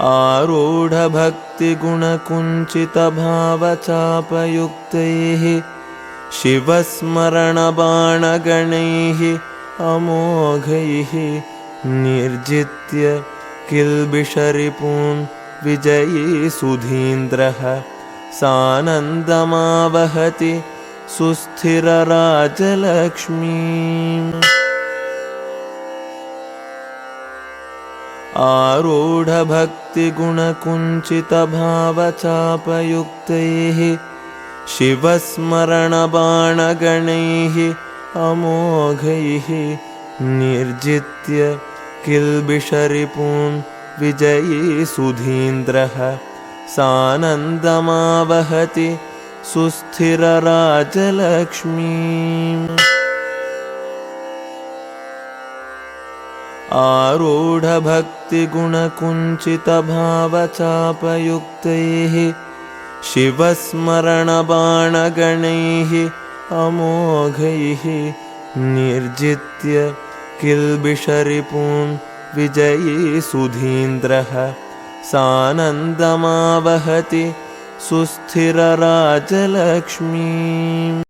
आरूढभक्तिगुणकुञ्चितभावचापयुक्तैः शिवस्मरणबाणगणैः अमोघैः निर्जित्य किल्बिषरिपून् विजयी सुधीन्द्रः सानन्दमावहति सुस्थिरराजलक्ष्मीम्। आरूढभक्तिगुणकुञ्चितभावचापयुक्तैः शिवस्मरणबाणगणैः अमोघैः निर्जित्य किल्बिषरिपून् विजयी सुधीन्द्रः सानन्दमावहति सुस्थिरराजलक्ष्मीम्। आरूढभक्तिगुणकुञ्चितभावचापयुक्तैः शिवस्मरणबाणगणैः अमोघैः निर्जित्य किल्बिषरिपून् विजयी सुधीन्द्रः सानन्दमावहति सुस्थिरराजलक्ष्मीम्।